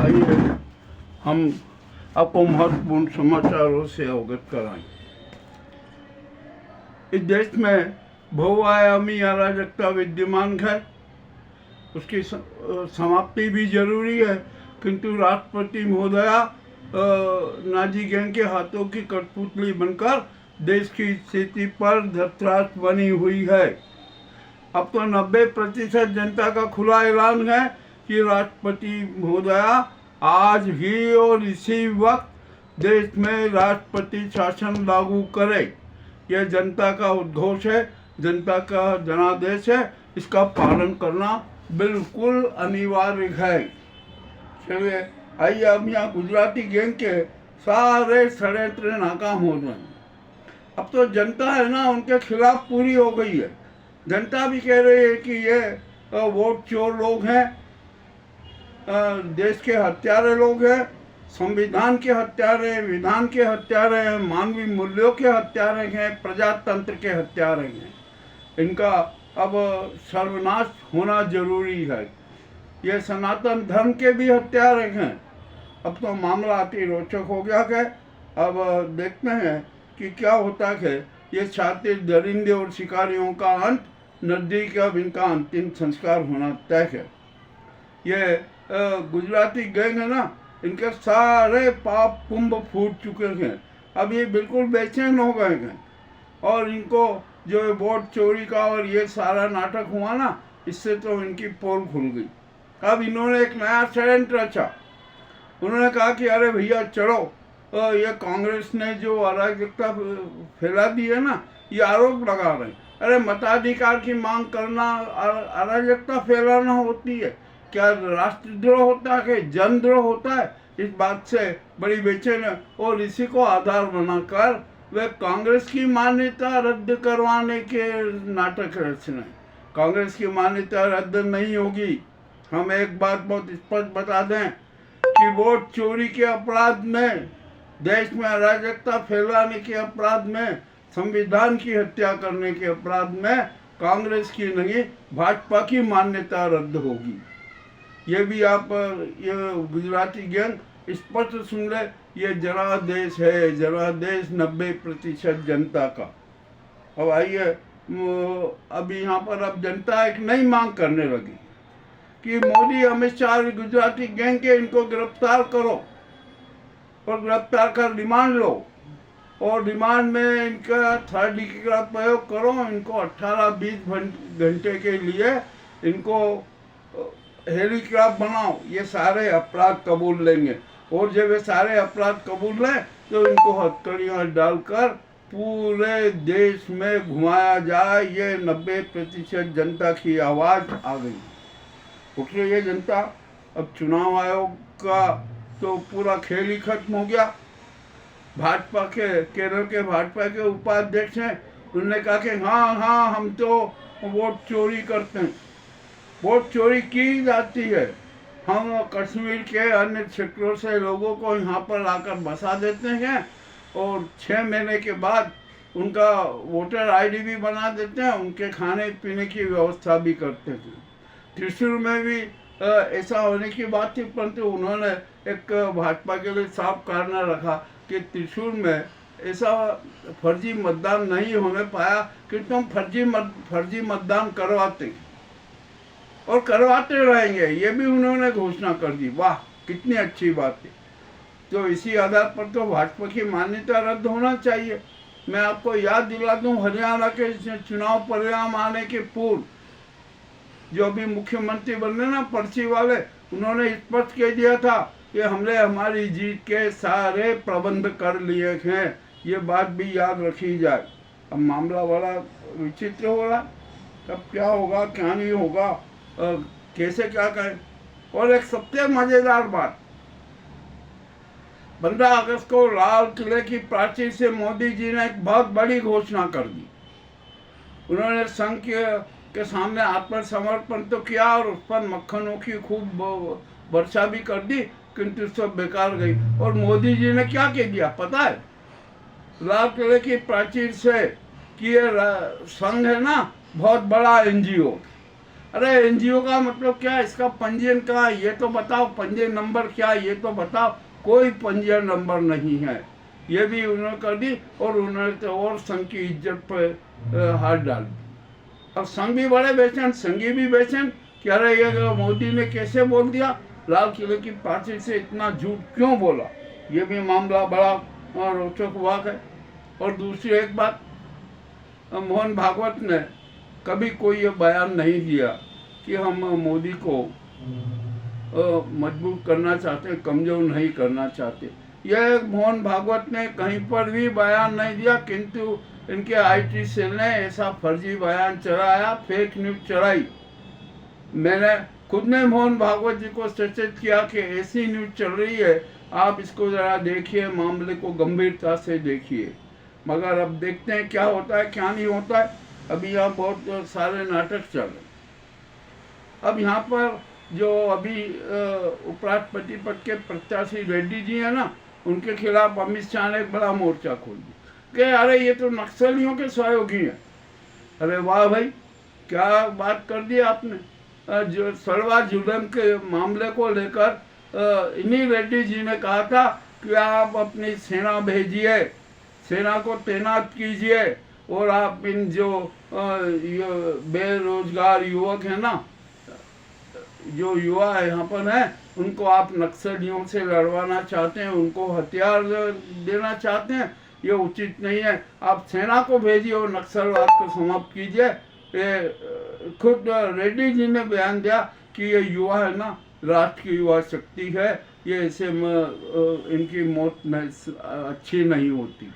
आइए हम आपको महत्वपूर्ण समाचारों से अवगत कराएं। इस देश में बहुआयामी अराजकता विद्यमान है, उसकी समाप्ति भी जरूरी है, किंतु राष्ट्रपति महोदया नाजी गैंग के हाथों की कठपुतली बनकर देश की स्थिति पर धरातल बनी हुई है। अब तो 90% जनता का खुला ऐलान है कि राष्ट्रपति महोदया आज ही और इसी वक्त देश में राष्ट्रपति शासन लागू करे। यह जनता का उद्घोष है, जनता का जनादेश है, इसका पालन करना बिल्कुल अनिवार्य है। चलिए आइए, अब यहाँ गुजराती गैंग के सारे षड्यंत्र नाकाम हो रहे हैं। अब तो जनता है ना, उनके खिलाफ पूरी हो गई है। जनता भी कह रही है कि ये वोट चोर लोग हैं, देश के हत्यारे लोग हैं, संविधान के हत्यारे, विधान के हत्यारे हैं, मानवीय मूल्यों के हत्यारे हैं, प्रजातंत्र के हत्यारे हैं। इनका अब सर्वनाश होना जरूरी है। ये सनातन धर्म के भी हत्यारे हैं। अब तो मामला अति रोचक हो गया है। अब देखते हैं कि क्या होता है। ये शातिर दरिंदे और शिकारियों का अंत नज़दीक, अब इनका अंतिम संस्कार होना तय है। ये गुजराती गैंग है ना, इनके सारे पाप कुंभ फूट चुके हैं। अब ये बिल्कुल बेचैन हो गए हैं और इनको जो वोट चोरी का और ये सारा नाटक हुआ ना, इससे तो इनकी पोल खुल गई। अब इन्होंने एक नया षड्यंत्र रचा। उन्होंने कहा कि अरे भैया चलो, ये कांग्रेस ने जो अराजकता फैला दी है ना, ये आरोप लगा रहे हैं। अरे मताधिकार की मांग करना अराजकता फैलाना होती है क्या? राष्ट्रद्रोह होता है, जनद्रोह होता है? इस बात से बड़ी बेचैन है और इसी को आधार बनाकर वे कांग्रेस की मान्यता रद्द करवाने के नाटक रच रहे हैं। कांग्रेस की मान्यता रद्द नहीं होगी। हम एक बात बहुत स्पष्ट बता दें कि वोट चोरी के अपराध में, देश में अराजकता फैलाने के अपराध में, संविधान की हत्या करने के अपराध में कांग्रेस की नहीं, भाजपा की मान्यता रद्द होगी। ये भी आप ये गुजराती गैंग स्पष्ट सुन ले, ये जनादेश है, जनादेश 90% जनता का। अब आइए, अभी यहाँ पर अब जनता एक नई मांग करने लगी कि मोदी, अमित शाह, गुजराती गैंग के इनको गिरफ्तार करो और गिरफ्तार कर रिमांड लो और रिमांड में इनका थर्ड डिग्री का प्रयोग करो। इनको 18-20 घंटे के लिए इनको हेलीकॉप्टर बनाओ। ये सारे अपराध कबूल लेंगे और जब ये सारे अपराध कबूल लें तो इनको हथकड़ियाँ डालकर पूरे देश में घुमाया जाए। ये 90% जनता की आवाज़ आ गई। उठ रही है जनता। अब चुनाव आयोग का तो पूरा खेल ही खत्म हो गया। भाजपा के, केरल के भाजपा के उपाध्यक्ष हैं, उन्होंने कहा कि हाँ हम तो वोट चोरी करते हैं। वोट चोरी की जाती है। हम कश्मीर के अन्य क्षेत्रों से लोगों को यहाँ पर लाकर बसा देते हैं और 6 महीने के बाद उनका वोटर आईडी भी बना देते हैं, उनके खाने पीने की व्यवस्था भी करते हैं। त्रिशूर में भी ऐसा होने की बात थी, परंतु उन्होंने एक भाजपा के लिए साफ कारण रखा कि त्रिशूर में ऐसा फर्जी मतदान नहीं होने पाया कि तुम फर्जी मतदान करवाते और करवाते रहेंगे। ये भी उन्होंने घोषणा कर दी। वाह, कितनी अच्छी बात है। तो इसी आधार पर तो भाजपा की मान्यता रद्द होना चाहिए। मैं आपको याद दिला दूं, हरियाणा के चुनाव परिणाम आने के पूर्व जो भी मुख्यमंत्री बने ना, पर्ची वाले, उन्होंने स्पष्ट कह दिया था कि हमने हमारी जीत के सारे प्रबंध कर लिए हैं। ये बात भी याद रखी जाए। अब मामला बड़ा विचित्र हो रहा। अब क्या होगा, क्या नहीं होगा, कैसे क्या करें। और एक सबसे मजेदार बात, 15 अगस्त को लाल किले की प्राचीर से मोदी जी ने एक बहुत बड़ी घोषणा कर दी। उन्होंने संघ के सामने आत्मसमर्पण तो किया और उस पर मक्खनों की खूब वर्षा भी कर दी, किंतु सब बेकार गई। और मोदी जी ने क्या कह दिया पता है? लाल किले की प्राचीर से कि ये संघ है ना, बहुत बड़ा NGO। अरे एनजीओ का मतलब क्या, इसका पंजीयन कहाँ है ये तो बताओ, पंजीयन नंबर क्या है ये तो बताओ। कोई पंजीयन नंबर नहीं है, ये भी उन्होंने कर दी। और उन्होंने तो और संघ की इज्जत पर हाथ डाल दी। अब संघ भी बड़े बेचैन, संघी भी बेचैन कि अरे ये मोदी ने कैसे बोल दिया, लाल किले की पार्टी से इतना झूठ क्यों बोला। ये भी मामला बड़ा रोचक हुआ है। और दूसरी एक बात, मोहन भागवत ने कभी कोई ये बयान नहीं दिया कि हम मोदी को मजबूर करना चाहते, कमजोर नहीं करना चाहते। यह मोहन भागवत ने कहीं पर भी बयान नहीं दिया, किंतु इनके आईटी सेल ने ऐसा फर्जी बयान चलाया, फेक न्यूज चलाई। मैंने खुद ने मोहन भागवत जी को सचेत किया कि ऐसी न्यूज चल रही है, आप इसको ज़रा देखिए, मामले को गंभीरता से देखिए। मगर अब देखते हैं क्या होता है क्या नहीं होता है। अभी यहाँ बहुत सारे नाटक चल रहे। अब यहाँ पर जो अभी उपराष्ट्रपति पद के प्रत्याशी रेड्डी जी हैं ना, उनके खिलाफ अमित शाह ने एक बड़ा मोर्चा खोल दिया कि अरे ये तो नक्सलियों के सहयोगी हैं। अरे वाह भाई, क्या बात कर दी आपने। जो सलवा जुलम के मामले को लेकर इन्हीं रेड्डी जी ने कहा था कि आप अपनी सेना भेजिए, सेना को तैनात कीजिए, और आप इन जो बेरोजगार युवक हैं ना, जो युवा यहाँ पर हैं, उनको आप नक्सलियों से लड़वाना चाहते हैं, उनको हथियार देना चाहते हैं, ये उचित नहीं है। आप सेना को भेजिए और नक्सलवाद को समाप्त कीजिए। खुद रेड्डी जी ने बयान दिया कि ये युवा है ना, राष्ट्र की युवा शक्ति है, ये ऐसे इनकी मौत अच्छी नहीं होती।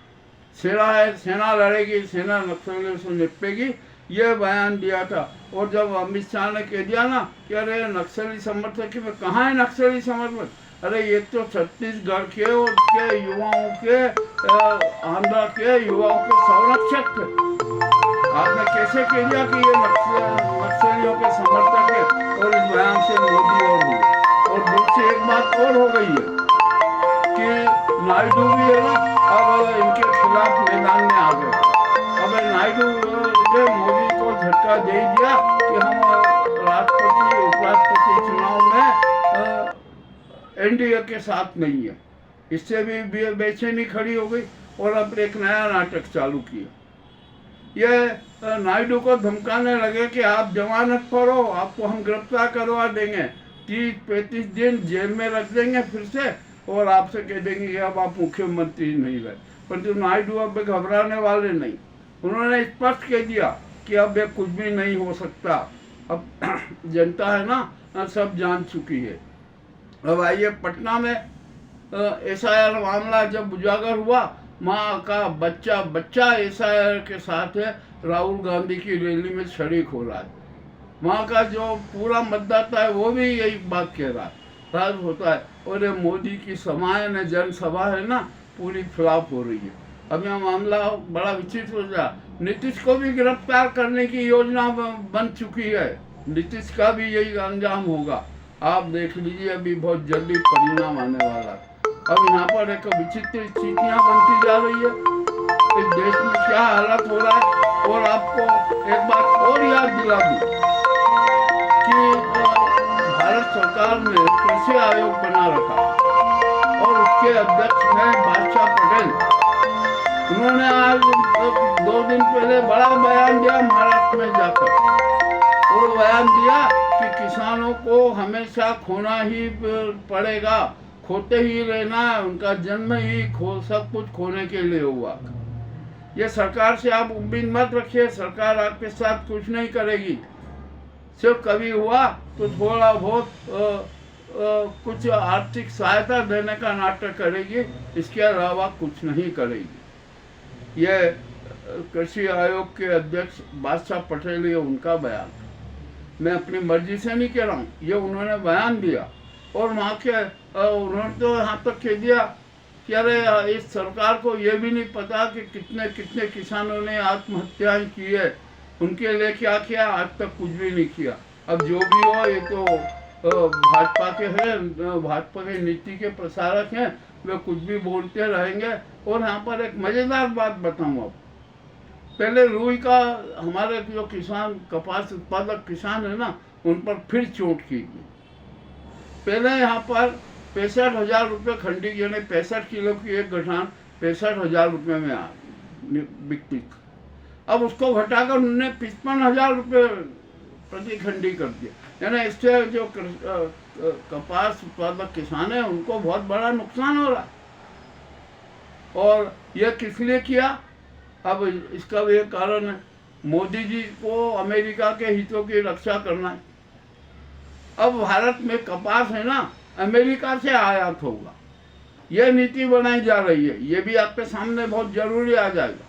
सेना है, सेना लड़ेगी, सेना नक्सलियों से निपटेगी, ये बयान दिया था। और जब अमित शाह ने कह दिया ना कि अरे नक्सली समर्थक में कहाँ है नक्सली समर्थक, अरे ये तो छत्तीसगढ़ के और के युवाओं के, आंध्र के युवाओं के संरक्षक थे। आपने कैसे कह दिया कि ये नक्सलियों के समर्थक है, और इस बयान से मोदी और हुए। और दूसरी एक बात और हो गई है कि नायडू भी है ना, अब इनके खिलाफ मैदान में आ गए। अब नायडू ने मोदी को झटका दे दिया कि हम राष्ट्रपति उपराष्ट्रपति चुनाव में एनडीए के साथ नहीं है। इससे भी बेचैनी खड़ी हो गई और अब एक नया नाटक चालू किया। ये नायडू को धमकाने लगे कि आप जमानत पर हो, आपको हम गिरफ्तार करवा देंगे, 30-35 दिन जेल में रख देंगे फिर से, और आपसे कह देंगे कि अब आप मुख्यमंत्री नहीं रहे। परंतु नायडू अब घबराने वाले नहीं, उन्होंने स्पष्ट कह दिया कि अब ये कुछ भी नहीं हो सकता। अब जनता है ना, सब जान चुकी है। अब आइए पटना में एसआईआर मामला जब उजागर हुआ, माँ का बच्चा एसआईआर के साथ है, राहुल गांधी की रैली में शरीक हो रहा है। माँ का जो पूरा मतदाता है वो भी यही बात कह रहा है, राज होता है। और ये मोदी की समायन जनसभा है ना, पूरी फ्लॉप हो रही है। अब यह मामला बड़ा विचित्र हो गया। नीतीश को भी गिरफ्तार करने की योजना बन चुकी है, नीतीश का भी यही अंजाम होगा। आप देख लीजिए, अभी बहुत जल्दी परिणाम आने वाला है। अब यहाँ पर एक विचित्र स्थितियाँ बनती जा रही है, इस देश में क्या हालत हो रहा है। और आपको एक बात और याद दिला दूं कि भारत सरकार ने कृषि आयोग बना रखा और उसके अध्यक्ष हैं बादशाह पटेल। उन्होंने आज 2 दिन पहले बड़ा बयान दिया महाराष्ट्र में जाकर, और बयान दिया कि किसानों को हमेशा खोना ही पड़ेगा, खोते ही रहना है, उनका जन्म ही सब कुछ खोने के लिए हुआ। ये सरकार से आप उम्मीद मत रखिए, सरकार आपके साथ कुछ नहीं करेगी। सिर्फ कभी हुआ तो थोड़ा बहुत कुछ आर्थिक सहायता देने का नाटक करेगी, इसके अलावा कुछ नहीं करेगी। ये कृषि आयोग के अध्यक्ष बादशाह पटेल, ये उनका बयान, मैं अपनी मर्जी से नहीं कह रहा हूँ, ये उन्होंने बयान दिया। और वहाँ के उन्होंने तो यहाँ तक कह दिया कि अरे इस सरकार को ये भी नहीं पता कि कितने कितने किसानों ने आत्महत्याएं की है, उनके लिए क्या किया, आज तक कुछ भी नहीं किया। अब जो भी हो, ये तो भाजपा के हैं, भाजपा के नीति के प्रसारक हैं, वे कुछ भी बोलते रहेंगे। और यहाँ पर एक मज़ेदार बात बताऊँ अब, पहले रुई का हमारे जो किसान, कपास उत्पादक किसान है ना, उन पर फिर चोट की गई। पहले यहाँ पर 65,000 रुपये खंडी, यानी 65 किलो की एक गठान 65,000 रुपये में बिकती थी। अब उसको घटाकर उन्होंने 55,000 रुपये प्रति खंडी कर दिया। यानी इससे जो कपास उत्पादक किसान है उनको बहुत बड़ा नुकसान हो रहा है। और यह किस लिए किया? अब इसका भी एक कारण है, मोदी जी को अमेरिका के हितों की रक्षा करना है। अब भारत में कपास है ना, अमेरिका से आयात होगा, यह नीति बनाई जा रही है। ये भी आपके सामने बहुत जरूरी आ जाएगा।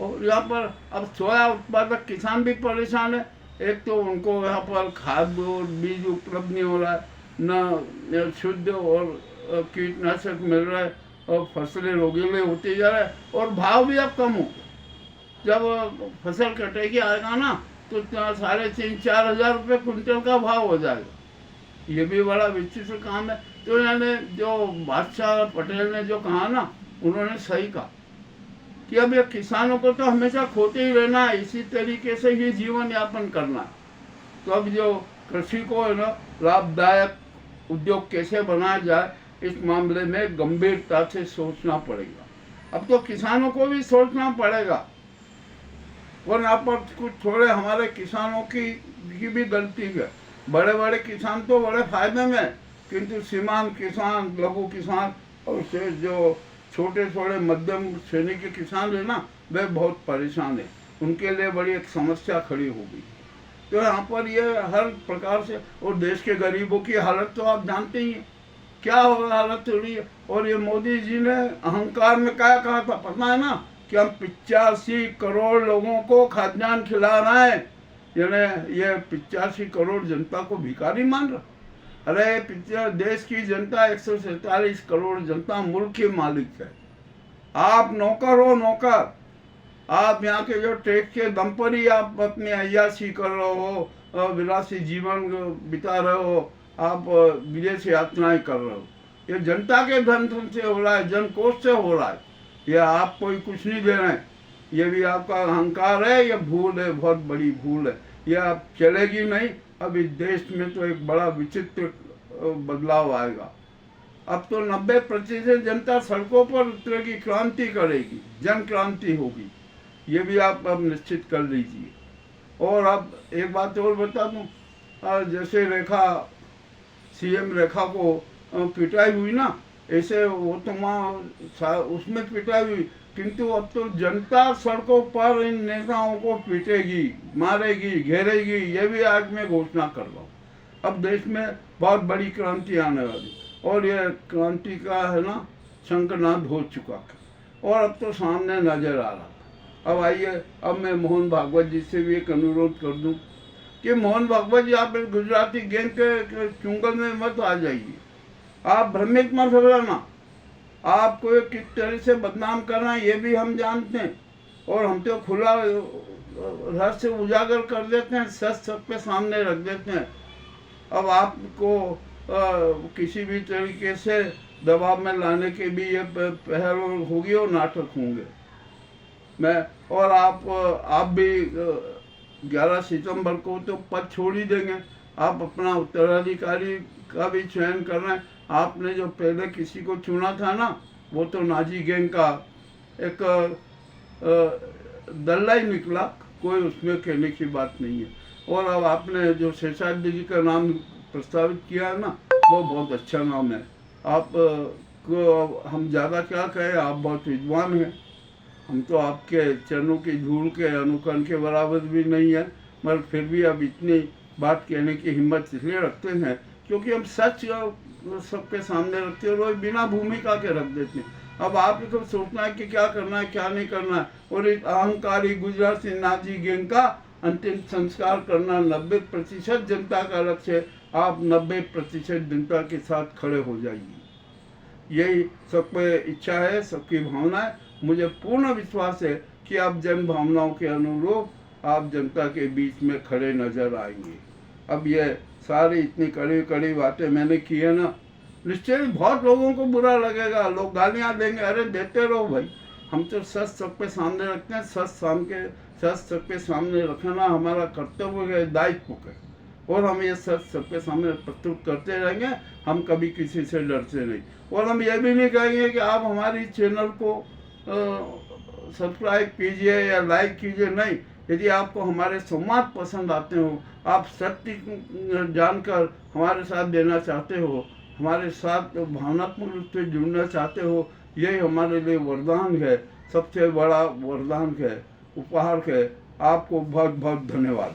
और यहाँ पर अब सोया उत्पादक किसान भी परेशान है। एक तो उनको यहाँ पर खाद और बीज उपलब्ध नहीं हो रहा है, न शुद्ध और कीटनाशक मिल रहा है, और फसलें रोगीले होती जा रहा है, और भाव भी अब कम हो। जब फसल कटेगी आएगा ना तो 3,500-4 हज़ार रुपये कुंटल का भाव हो जाएगा। ये भी बड़ा विचित्र काम है। तो यानी जो बादशाह पटेल ने जो कहा ना, उन्होंने सही कहा कि अब ये किसानों को तो हमेशा खोते ही रहना है, इसी तरीके से ही जीवन यापन करना है। तो अब जो कृषि को है ना लाभदायक उद्योग कैसे बनाया जाए, इस मामले में गंभीरता से सोचना पड़ेगा। अब तो किसानों को भी सोचना पड़ेगा, वरना पर कुछ थोड़े हमारे किसानों की भी गलती है। बड़े बड़े किसान तो बड़े फायदे में, किंतु सीमांत किसान, लघु किसान और से जो छोटे छोटे मध्यम श्रेणी के किसान है ना, वे बहुत परेशान है। उनके लिए बड़ी एक समस्या खड़ी हो गई। तो यहाँ पर ये हर प्रकार से, और देश के गरीबों की हालत तो आप जानते ही हैं क्या हालत हो रही है। और ये मोदी जी ने अहंकार में क्या कहा था पता है ना, कि हम 85 करोड़ लोगों को खाद्यान्न खिला रहे हैं। यानी ये 85 करोड़ जनता को भिखारी मान रहा। अरे देश की जनता 147 करोड़ जनता मुल्क के मालिक है। आप नौकर हो, नौकर। आप यहाँ के जो टैक्स के दम पर ही आप अपनी अय्याशी कर रहे हो, विलासी जीवन बिता रहे हो, आप विदेश यात्राएं कर रहे हो। ये जनता के धन से हो रहा है, जन कोष से हो रहा है। ये आप कोई कुछ नहीं दे रहे हैं। ये भी आपका अहंकार है, ये भूल है, बहुत बड़ी भूल है। ये अब चलेगी नहीं। अब इस देश में तो एक बड़ा विचित्र बदलाव आएगा। अब तो 90% जनता सड़कों पर उतरेगी, क्रांति करेगी, जन क्रांति होगी। ये भी आप अब निश्चित कर लीजिए। और अब एक बात और बता दूं, जैसे सीएम रेखा को पिटाई हुई ना, ऐसे वो तो वहाँ उसमें पिटाई हुई, किंतु अब तो जनता सड़कों पर इन नेताओं को पीटेगी, मारेगी, घेरेगी। ये भी आज मैं घोषणा कर रहा हूँ। अब देश में बहुत बड़ी क्रांति आने वाली, और ये क्रांति का है ना शंखनाद हो चुका है, और अब तो सामने नजर आ रहा। अब आइए, अब मैं मोहन भागवत जी से भी एक अनुरोध कर दूं कि मोहन भागवत जी, आप गुजराती गैंग के चुंगल में मत आ जाइए। आप भ्रमित मत हो जाना। आपको किस तरह से बदनाम करना है ये भी हम जानते हैं, और हम तो खुला रहस्य उजागर कर देते हैं, सच सबके सामने रख देते हैं। अब आपको किसी भी तरीके से दबाव में लाने के भी ये पहल होगी और नाटक होंगे। और आप भी 11 सितंबर को तो पद छोड़ ही देंगे। आप अपना उत्तराधिकारी का भी चयन कर रहे हैं। आपने जो पहले किसी को चुना था ना, वो तो नाजी गैंग का एक दल्ला ही निकला, कोई उसमें कहने की बात नहीं है। और अब आपने जो शेषाद्री जी का नाम प्रस्तावित किया है ना, वो बहुत अच्छा नाम है। आप को हम ज़्यादा क्या कहें, आप बहुत विद्वान हैं। हम तो आपके चरणों की धूल के अनुकरण के बराबर भी नहीं है, मगर फिर भी अब इतनी बात कहने की हिम्मत इसलिए रखते हैं क्योंकि हम सच सबके सामने रखते हैं और बिना भूमिका के रख देते हैं। अब आपको सोचना है कि क्या करना है, क्या नहीं करना है। और इस अहंकारी गुजराती नाजी गैंग का अंतिम संस्कार करना 90% जनता का लक्ष्य है। आप 90% जनता के साथ खड़े हो जाइए। यही सबकी इच्छा है, सबकी भावना है। मुझे पूर्ण विश्वास है कि आप जन भावनाओं के अनुरूप आप जनता के बीच में खड़े नजर आएंगे। अब ये सारी इतनी कड़ी कड़ी बातें मैंने की है ना, निश्चय बहुत लोगों को बुरा लगेगा, लोग गालियाँ देंगे। अरे देते रहो भाई, हम तो सच सबके सामने रखते हैं। सच सबके सामने रखना हमारा कर्तव्य है, दायित्व है। और हम ये सच सबके सामने प्रस्तुत करते रहेंगे। हम कभी किसी से डरते नहीं। और हम ये भी नहीं कहेंगे कि आप हमारी चैनल को सब्सक्राइब कीजिए या लाइक कीजिए, नहीं। यदि आपको हमारे संवाद पसंद आते हो, आप सत्य जानकर हमारे साथ देना चाहते हो, हमारे साथ भावनात्मक रूप से जुड़ना चाहते हो, यही हमारे लिए वरदान है, सबसे बड़ा वरदान है, उपहार है। आपको बहुत बहुत धन्यवाद।